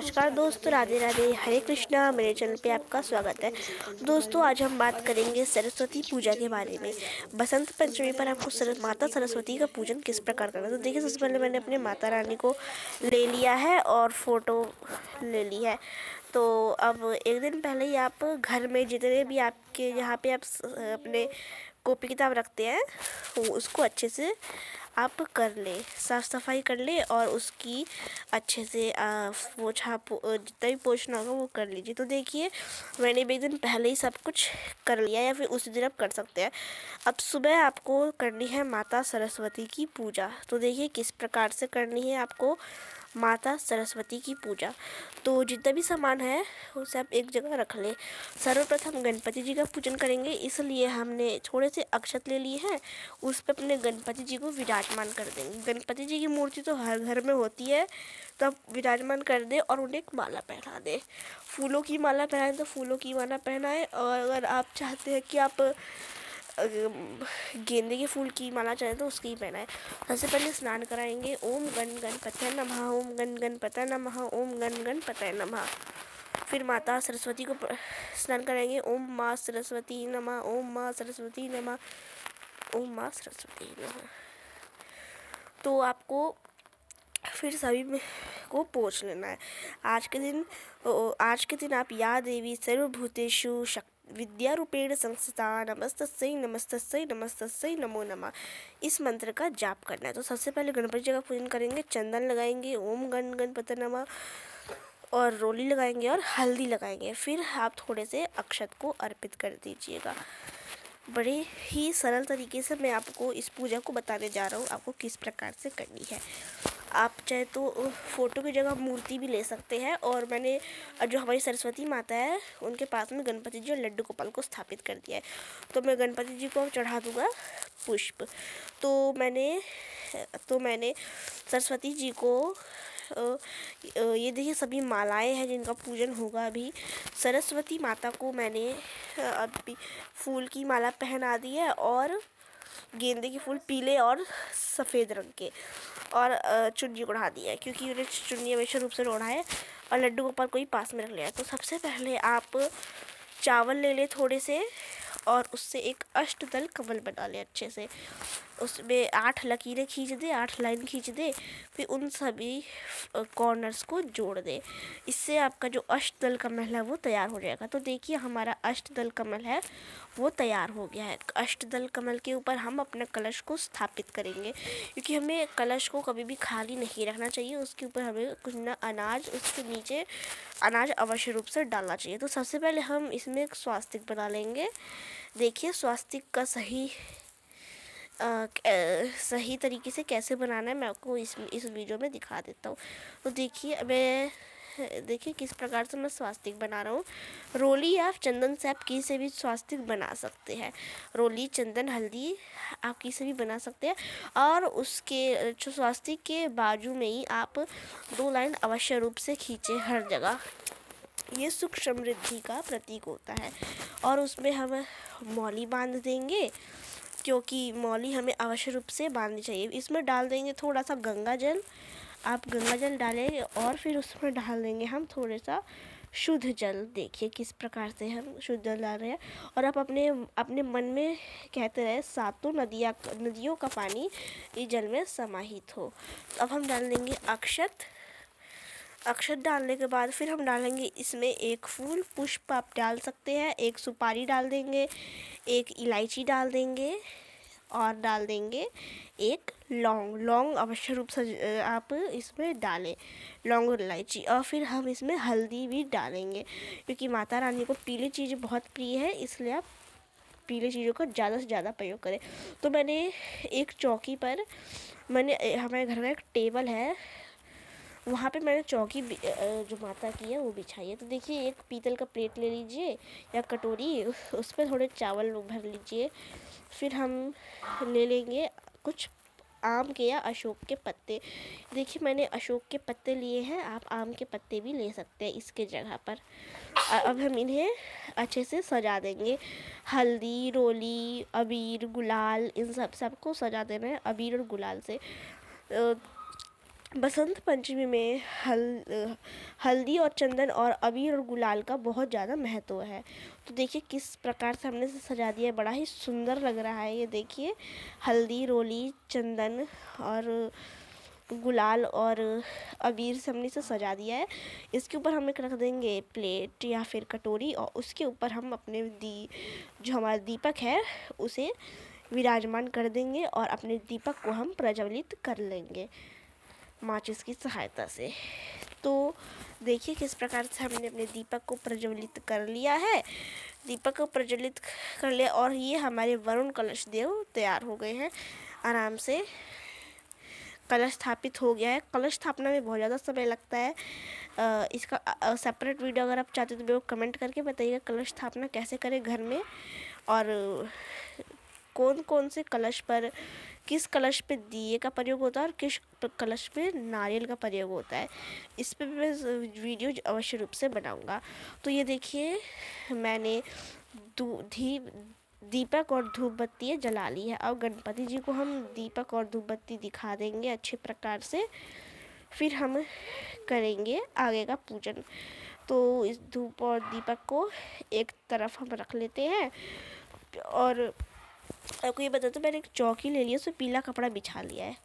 नमस्कार दोस्तों, राधे राधे, हरे कृष्णा। मेरे चैनल पे आपका स्वागत है। दोस्तों, आज हम बात करेंगे सरस्वती पूजा के बारे में। बसंत पंचमी पर आपको माता सरस्वती का पूजन किस प्रकार करना है। तो देखिए, सबसे पहले मैंने अपने माता रानी को ले लिया है और फोटो ले ली है। तो अब एक दिन पहले ही आप घर में जितने भी आपके यहाँ पे आप अपने कॉपी किताब रखते हैं वो उसको अच्छे से आप कर ले, साफ़ सफाई कर ले और उसकी अच्छे से जितना भी पोछना होगा वो कर लीजिए। तो देखिए, मैंने भी एक दिन पहले ही सब कुछ कर लिया या फिर उसी दिन आप कर सकते हैं। अब सुबह आपको करनी है माता सरस्वती की पूजा। तो देखिए किस प्रकार से करनी है आपको माता सरस्वती की पूजा। तो जितना भी सामान है वो सब एक जगह रख ले। सर्वप्रथम गणपति जी का पूजन करेंगे, इसलिए हमने थोड़े से अक्षत ले लिए हैं। उस पर अपने गणपति जी को विराजमान कर देंगे। गणपति जी की मूर्ति तो हर घर में होती है, तो आप विराजमान कर दे और उन्हें एक माला पहना दे। फूलों की माला पहनाए तो फूलों की माला पहनाए, और अगर आप चाहते हैं कि आप गेंदे के फूल की माला चाहे तो उसकी ही पहनाए। सबसे पहले स्नान कराएंगे। ओम गण गणपतये नमः, ओम गण गणपतये नमः, ओम गण गणपतये नमः। फिर माता सरस्वती को स्नान कराएंगे। ओम माँ सरस्वती नमः, ओम माँ सरस्वती नमः, ओम माँ सरस्वती नमः। तो आपको फिर सभी को पोंछ लेना है। आज के दिन आप या देवी सर्वभूतेषु विद्या रूपेण संस्थिता नमस्तस्यै नमस्तस्यै नमस्तस्यै नमो नमः, इस मंत्र का जाप करना है। तो सबसे पहले गणपति जी का पूजन करेंगे। चंदन लगाएंगे, ओम गण गणपतये नमः, और रोली लगाएंगे और हल्दी लगाएंगे। फिर आप थोड़े से अक्षत को अर्पित कर दीजिएगा। बड़े ही सरल तरीके से मैं आपको इस पूजा को बताने जा रहा हूँ, आपको किस प्रकार से करनी है। आप चाहे तो फ़ोटो की जगह मूर्ति भी ले सकते हैं, और मैंने जो हमारी सरस्वती माता है उनके पास में गणपति जी और लड्डू गोपाल को स्थापित कर दिया है। तो मैं गणपति जी को चढ़ा दूँगा पुष्प। तो मैंने सरस्वती जी को ये देखिए सभी मालाएं हैं जिनका पूजन होगा अभी। सरस्वती माता को मैंने अभी फूल की माला पहना दी है, और गेंदे के फूल पीले और सफ़ेद रंग के, और चुन्नी ओढ़ा दिया है, क्योंकि उन्हें चुन्नी हमेशा रूप से ओढ़ा है, और लड्डू गोपाल को ही पास में रख लिया है। तो सबसे पहले आप चावल ले ले थोड़े से, और उससे एक अष्टदल कमल बना ले अच्छे से। उसमें 8 लकीरें खींच दे, 8 लाइन खींच दे। फिर उन सभी कॉर्नर्स को जोड़ दे। इससे आपका जो अष्टदल कमल है वो तैयार हो जाएगा। तो देखिए, हमारा अष्टदल कमल है वो तैयार हो गया है। अष्टदल कमल के ऊपर हम अपने कलश को स्थापित करेंगे, क्योंकि हमें कलश को कभी भी खाली नहीं रखना चाहिए। उसके ऊपर हमें कुछ ना अनाज, उसके नीचे अनाज अवश्य रूप से डालना चाहिए। तो सबसे पहले हम इसमें एक स्वास्तिक बना लेंगे। देखिए, स्वास्तिक का सही तरीके से कैसे बनाना है मैं आपको इस वीडियो में दिखा देता हूँ। तो देखिए किस प्रकार से मैं स्वास्तिक बना रहा हूँ। रोली या चंदन से आप किसी से भी स्वास्तिक बना सकते हैं। रोली, चंदन, हल्दी आप किसी से भी बना सकते हैं। और उसके जो स्वास्तिक के बाजू में ही आप 2 लाइन अवश्य रूप से खींचे हर जगह। ये सुख समृद्धि का प्रतीक होता है। और उसमें हम मौली बांध देंगे, क्योंकि मौली हमें अवश्य रूप से बांधनी चाहिए। इसमें डाल देंगे थोड़ा सा गंगा जल। आप गंगा जल डालेंगे और फिर उसमें डाल देंगे हम थोड़ा सा शुद्ध जल। देखिए किस प्रकार से हम शुद्ध जल डाल रहे हैं। और आप अपने मन में कहते रहे, सातों नदियों का पानी इस जल में समाहित हो। अब हम डाल देंगे अक्षत। अक्षत डालने के बाद फिर हम डालेंगे इसमें एक फूल, पुष्प आप डाल सकते हैं, एक सुपारी डाल देंगे, एक इलायची डाल देंगे, और डाल देंगे एक लौंग अवश्य रूप से आप इसमें डालें, लौंग और इलायची। और फिर हम इसमें हल्दी भी डालेंगे, क्योंकि माता रानी को पीली चीज़ें बहुत प्रिय है, इसलिए आप पीली चीज़ों का ज़्यादा से ज़्यादा प्रयोग करें। तो मैंने एक चौकी पर, हमारे घर का एक टेबल है, वहाँ पे मैंने चौकी जो माता की है वो बिछाई है। तो देखिए, एक पीतल का प्लेट ले लीजिए या कटोरी, उस पर थोड़े चावल भर लीजिए। फिर हम ले लेंगे कुछ आम के या अशोक के पत्ते। देखिए, मैंने अशोक के पत्ते लिए हैं, आप आम के पत्ते भी ले सकते हैं इसके जगह पर। अब हम इन्हें अच्छे से सजा देंगे। हल्दी, रोली, अबीर, गुलाल, इन सबको सजा देना है अबीर और गुलाल से। बसंत पंचमी में हल्दी और चंदन और अबीर और गुलाल का बहुत ज़्यादा महत्व है। तो देखिए किस प्रकार से हमने इसे सजा दिया है, बड़ा ही सुंदर लग रहा है। ये देखिए हल्दी, रोली, चंदन और गुलाल और अबीर से हमने इसे सजा दिया है। इसके ऊपर हम एक रख देंगे प्लेट या फिर कटोरी, और उसके ऊपर हम अपने जो हमारा दीपक है उसे विराजमान कर देंगे और अपने दीपक को हम प्रज्वलित कर लेंगे माचिस की सहायता से। तो देखिए किस प्रकार से हमने अपने दीपक को प्रज्वलित कर लिया है। दीपक को प्रज्वलित कर लिया और ये हमारे वरुण कलश देव तैयार हो गए हैं। आराम से कलश स्थापित हो गया है। कलश स्थापना में बहुत ज़्यादा समय लगता है। इसका सेपरेट वीडियो अगर आप चाहते हो तो कमेंट करके बताइएगा कलश स्थापना कैसे करें घर में, और कौन कौन से कलश पर, किस कलश पे दिए का प्रयोग होता है और किस कलश पे नारियल का प्रयोग होता है। इस पे मैं वीडियो अवश्य रूप से बनाऊंगा। तो ये देखिए मैंने दीपक और धूप बत्ती जला ली है। अब गणपति जी को हम दीपक और धूप बत्ती दिखा देंगे अच्छे प्रकार से, फिर हम करेंगे आगे का पूजन। तो इस धूप और दीपक को एक तरफ हम रख लेते हैं, और आपको ये बता दूं मैंने एक चौकी ले ली है, उसमें पीला कपड़ा बिछा लिया है,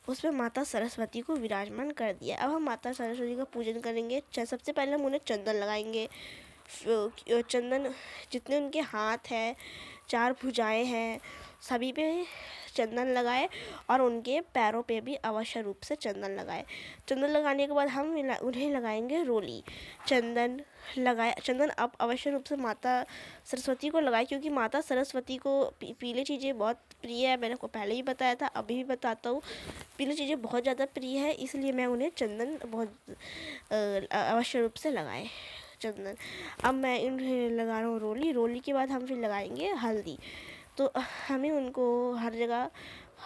उसमें माता सरस्वती को विराजमान कर दिया। अब हम माता सरस्वती का पूजन करेंगे। सबसे पहले हम उन्हें चंदन लगाएंगे। चंदन जितने उनके हाथ हैं, 4 भुजाएं हैं, सभी पे चंदन लगाए और उनके पैरों पे भी अवश्य रूप से चंदन लगाए। चंदन लगाने के बाद हम उन्हें लगाएंगे रोली। चंदन अब अवश्य रूप से माता सरस्वती को लगाए, क्योंकि माता सरस्वती को पीली चीज़ें बहुत प्रिय है। मैंने को पहले ही बताया था, अभी भी बताता हूँ, पीली चीज़ें बहुत ज़्यादा प्रिय है, इसलिए मैं उन्हें चंदन बहुत अवश्य रूप से लगाए चंदन। अब मैं इन्हें लगा रहा हूँ रोली के बाद हम फिर लगाएंगे हल्दी। तो हमें उनको हर जगह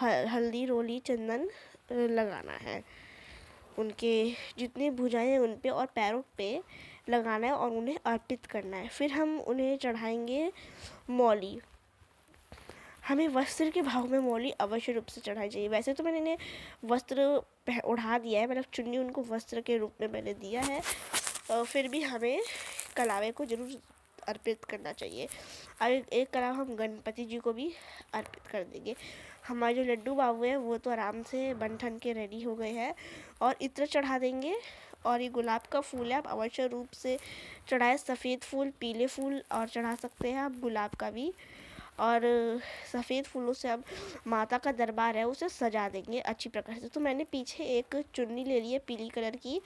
हल्दी, रोली, चंदन लगाना है। उनके जितनी भुजाएं हैं उन पे और पैरों पे लगाना है और उन्हें अर्पित करना है। फिर हम उन्हें चढ़ाएंगे मौली। हमें वस्त्र के भाव में मौली अवश्य रूप से चढ़ाई चाहिए। वैसे तो मैंने इन्हें वस्त्र उड़ा दिया है, मतलब चुन्नी उनको वस्त्र के रूप में मैंने दिया है, फिर भी हमें कलावे को जरूर अर्पित करना चाहिए। और एक कलावा हम गणपति जी को भी अर्पित कर देंगे। हमारे जो लड्डू बाबू हैं वो तो आराम से बन ठन के रेडी हो गए हैं, और इत्र चढ़ा देंगे। और ये गुलाब का फूल है, आप अवश्य रूप से चढ़ाए। सफ़ेद फूल, पीले फूल और चढ़ा सकते हैं आप, गुलाब का भी। और सफ़ेद फूलों से अब माता का दरबार है उसे सजा देंगे अच्छी प्रकार से। तो मैंने पीछे एक चुन्नी ले ली है पीली कलर की,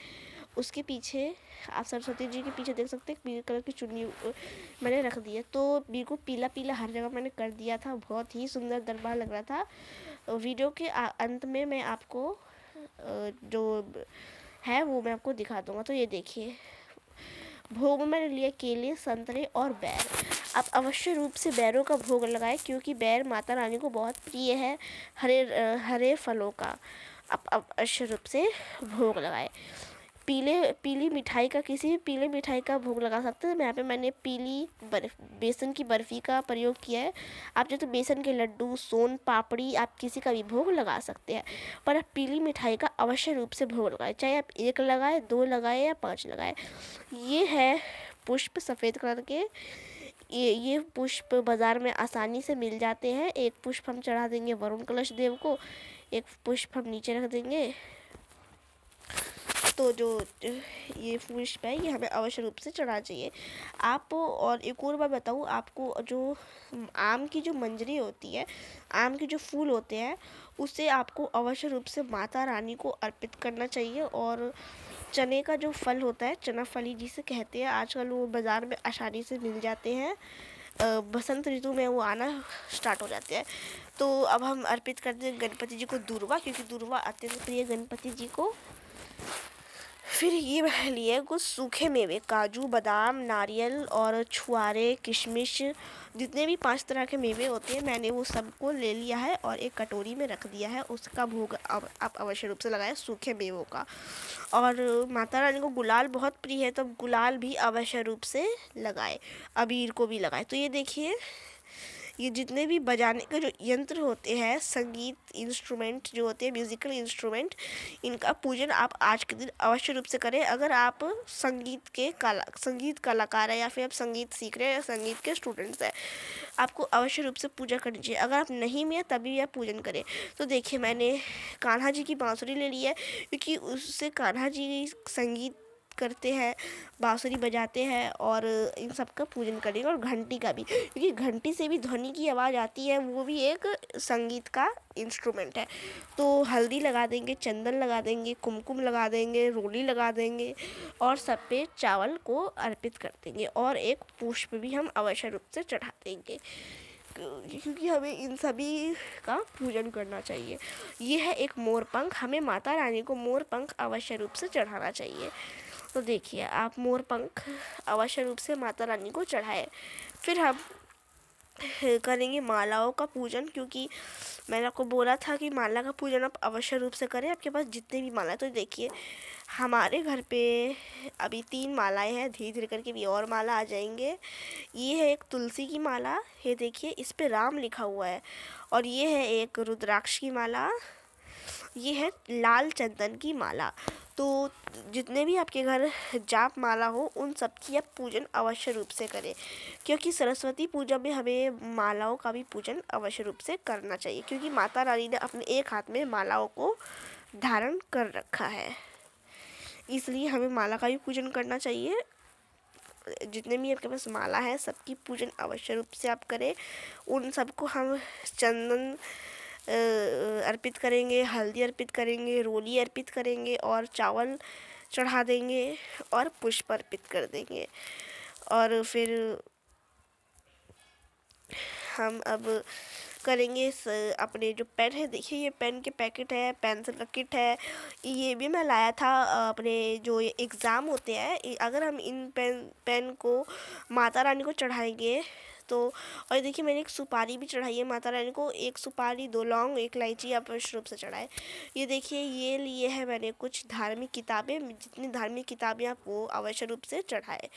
उसके पीछे आप सरस्वती जी के पीछे देख सकते हैं पीले कलर की चुन्नी मैंने रख दी है। तो बिल्कुल पीला पीला हर जगह मैंने कर दिया था, बहुत ही सुंदर दरबार लग रहा था। वीडियो के अंत में मैं आपको जो है वो मैं आपको दिखा दूँगा। तो ये देखिए भोग में मैंने लिए केले, संतरे और बैर। आप अवश्य रूप से बैरों का भोग लगाएं, क्योंकि बैर माता रानी को बहुत प्रिय है हरे फलों का। आप अवश्य रूप से भोग लगाएं। पीली मिठाई का, किसी भी पीले मिठाई का भोग लगा सकते हैं। यहाँ पे मैंने पीली बेसन की बर्फ़ी का प्रयोग किया है। आप चाहे तो बेसन के लड्डू, सोन पापड़ी, आप किसी का भी भोग लगा सकते हैं, पर आप पीली मिठाई का अवश्य रूप से भोग लगाएं, चाहे आप 1 लगाए, 2 लगाए या 5 लगाए। ये है पुष्प सफ़ेद कलर के। ये पुष्प बाज़ार में आसानी से मिल जाते हैं। एक पुष्प हम चढ़ा देंगे वरुण कलश देव को, एक पुष्प हम नीचे रख देंगे। तो जो ये पुष्प है ये हमें अवश्य रूप से चढ़ाना चाहिए। आप, और एक और बात बताऊँ आपको, जो आम की जो मंजरी होती है, आम के जो फूल होते हैं, उसे आपको अवश्य रूप से माता रानी को अर्पित करना चाहिए। और चने का जो फल होता है, चना फली जिसे कहते हैं, आजकल वो बाज़ार में आसानी से मिल जाते हैं। बसंत ऋतु में वो आना स्टार्ट हो जाते हैं। तो अब हम अर्पित करते हैं गणपति जी को दूर्वा, क्योंकि दूर्वा अत्यंत प्रिय गणपति जी को। फिर ये लिए कुछ सूखे मेवे, काजू, बादाम, नारियल और छुआरे, किशमिश, जितने भी 5 तरह के मेवे होते हैं मैंने वो सबको ले लिया है और एक कटोरी में रख दिया है। उसका भोग आप अवश्य रूप से लगाएं, सूखे मेवों का। और माता रानी को गुलाल बहुत प्रिय है, तो गुलाल भी अवश्य रूप से लगाएं, अबीर को भी लगाएं। तो ये देखिए ये जितने भी बजाने का जो यंत्र होते हैं, संगीत इंस्ट्रूमेंट जो होते हैं, म्यूज़िकल इंस्ट्रूमेंट, इनका पूजन आप आज के दिन अवश्य रूप से करें। अगर आप संगीत कलाकार है या फिर आप संगीत सीख रहे हैं या संगीत के स्टूडेंट्स हैं, आपको अवश्य रूप से पूजा करनी चाहिए। अगर आप नहीं में तभी भी आप पूजन करें। तो देखिए मैंने कान्हा जी की बांसुरी ले ली है, क्योंकि उससे कान्हा जी संगीत करते हैं, बांसुरी बजाते हैं, और इन सब का पूजन करेंगे। और घंटी का भी, क्योंकि घंटी से भी ध्वनि की आवाज़ आती है, वो भी एक संगीत का इंस्ट्रूमेंट है। तो हल्दी लगा देंगे, चंदन लगा देंगे, कुमकुम लगा देंगे, रोली लगा देंगे, और सब पे चावल को अर्पित कर देंगे, और एक पुष्प भी हम अवश्य रूप से चढ़ा देंगे, क्योंकि हमें इन सभी का पूजन करना चाहिए। ये है एक मोर पंख, हमें माता रानी को मोर पंख अवश्य रूप से चढ़ाना चाहिए। तो देखिए आप मोर पंख अवश्य रूप से माता रानी को चढ़ाए। फिर हम करेंगे मालाओं का पूजन, क्योंकि मैंने आपको बोला था कि माला का पूजन आप अवश्य रूप से करें, आपके पास जितने भी माला है। तो देखिए हमारे घर पे अभी 3 मालाएं हैं, धीरे धीरे करके भी और माला आ जाएंगे। ये है एक तुलसी की माला, ये देखिए इस पे राम लिखा हुआ है, और ये है एक रुद्राक्ष की माला, ये है लाल चंदन की माला। तो जितने भी आपके घर जाप माला हो, उन सब की आप पूजन अवश्य रूप से करें, क्योंकि सरस्वती पूजा में हमें मालाओं का भी पूजन अवश्य रूप से करना चाहिए, क्योंकि माता रानी ने अपने एक हाथ में मालाओं को धारण कर रखा है, इसलिए हमें माला का भी पूजन करना चाहिए। जितने भी आपके पास माला है, सबकी पूजन अवश्य रूप से आप करें। उन सबको हम चंदन अर्पित करेंगे, हल्दी अर्पित करेंगे, रोली अर्पित करेंगे, और चावल चढ़ा देंगे, और पुष्प अर्पित कर देंगे। और फिर हम अब करेंगे अपने जो पेन है, देखिए ये पेन के पैकेट है, पेंसिल का किट है, ये भी मैं लाया था अपने जो एग्ज़ाम होते हैं। अगर हम इन पेन को माता रानी को चढ़ाएंगे तो, और देखिए मैंने एक सुपारी भी चढ़ाई है माता रानी को, एक सुपारी, 2 लौंग, 1 इलायची आप अवश्य रूप से चढ़ाए। ये देखिए ये लिए है मैंने कुछ धार्मिक किताबें, जितनी धार्मिक किताबें आप वो अवश्य रूप से चढ़ाए।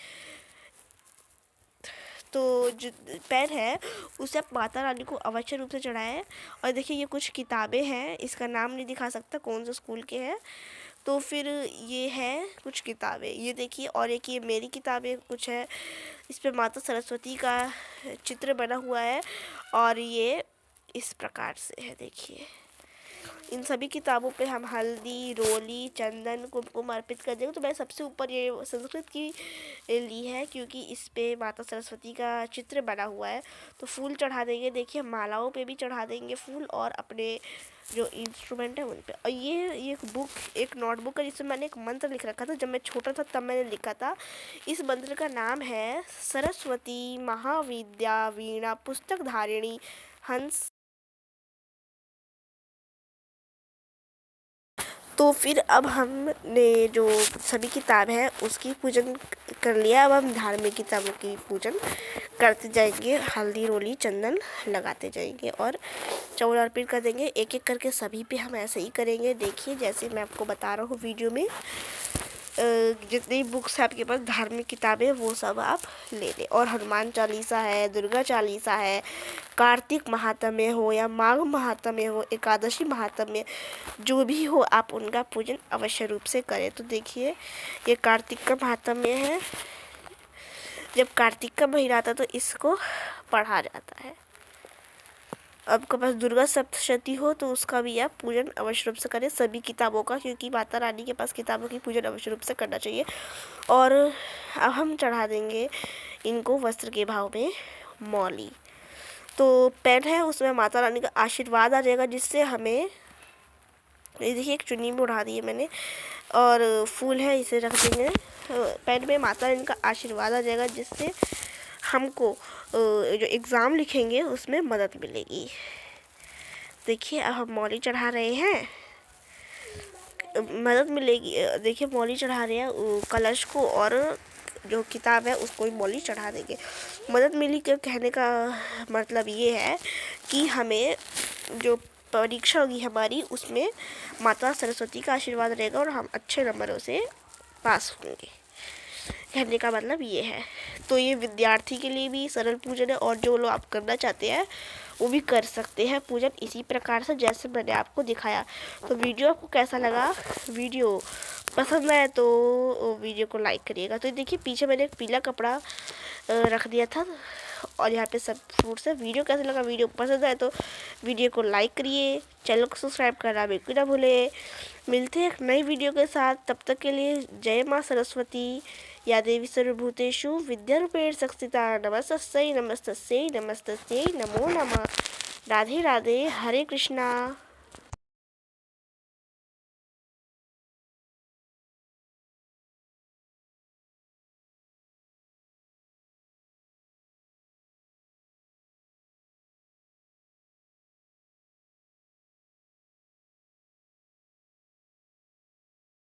तो जो पेन है उसे आप माता रानी को अवश्य रूप से चढ़ाएं। और देखिए ये कुछ किताबें हैं, इसका नाम नहीं दिखा सकता कौन से स्कूल के हैं। तो फिर ये है कुछ किताबें, ये देखिए, और एक ये मेरी किताबें कुछ है, इस पे माता सरस्वती का चित्र बना हुआ है, और ये इस प्रकार से है। देखिए इन सभी किताबों पे हम हल्दी, रोली, चंदन, कुमकुम अर्पित कर देंगे। तो मैंने सबसे ऊपर ये संस्कृत की ली है, क्योंकि इस पे माता सरस्वती का चित्र बना हुआ है। तो फूल चढ़ा देंगे, देखिए मालाओं पे भी चढ़ा देंगे फूल, और अपने जो इंस्ट्रूमेंट है उन पे। और ये एक बुक, एक नोटबुक है, जिसमें मैंने एक मंत्र लिख रखा था। जब मैं छोटा था तब मैंने लिखा था। इस मंत्र का नाम है सरस्वती महाविद्या वीणा पुस्तक धारिणी हंस। तो फिर अब हमने जो सभी किताब है उसकी पूजन कर लिया। अब हम धार्मिक किताबों की पूजन करते जाएंगे, हल्दी, रोली, चंदन लगाते जाएंगे, और चावल अर्पित कर देंगे। एक एक करके सभी पे हम ऐसे ही करेंगे। देखिए जैसे मैं आपको बता रहा हूँ वीडियो में, जितनी बुक्स है आपके पास धार्मिक किताबें, वो सब आप ले लें। और हनुमान चालीसा है, दुर्गा चालीसा है, कार्तिक महात्म्य हो या माघ महात्म्य हो, एकादशी महात्म्य, जो भी हो आप उनका पूजन अवश्य रूप से करें। तो देखिए ये कार्तिक का महात्म्य है, जब कार्तिक का महीना आता तो इसको पढ़ा जाता है। आपके पास दुर्गा सप्तशती हो तो उसका भी आप पूजन अवश्य रूप से करें, सभी किताबों का, क्योंकि माता रानी के पास किताबों की पूजन अवश्य रूप से करना चाहिए। और अब हम चढ़ा देंगे इनको वस्त्र के भाव में मौली। तो पेन है उसमें माता रानी का आशीर्वाद आ जाएगा, जिससे हमें, ये देखिए एक चुन्नी में उड़ा दी है मैंने, और फूल है इसे रख देंगे। पेन में माता रानी का आशीर्वाद आ जाएगा, जिससे हमको जो एग्ज़ाम लिखेंगे उसमें मदद मिलेगी। देखिए अब हम मौली चढ़ा रहे हैं, मदद मिलेगी। देखिए मौली चढ़ा रहे हैं कलश को, और जो किताब है उसको भी मौली चढ़ा देंगे। मदद मिली के कहने का मतलब ये है कि हमें जो परीक्षा होगी हमारी, उसमें माता सरस्वती का आशीर्वाद रहेगा और हम अच्छे नंबरों से पास होंगे। कहने का मतलब ये है। तो ये विद्यार्थी के लिए भी सरल पूजन है, और जो लोग आप करना चाहते हैं वो भी कर सकते हैं पूजन इसी प्रकार से जैसे मैंने आपको दिखाया। तो वीडियो आपको कैसा लगा? वीडियो पसंद आए तो वीडियो को लाइक करिएगा। तो देखिए पीछे मैंने एक पीला कपड़ा रख दिया था, और यहाँ पे सब फ्रूट्स है। वीडियो कैसा लगा? वीडियो पसंद आए तो वीडियो को लाइक करिए, चैनल को सब्सक्राइब करना बिल्कुल ना भूले। मिलते हैं एक नई वीडियो के साथ, तब तक के लिए जय माँ सरस्वती, या देवी सर्वभूतेषु विद्यारूपेण संस्थिता, नमस्तस्यै नमस्तस्यै नमस्तस्यै नमो नमः। राधे राधे, हरे कृष्णा।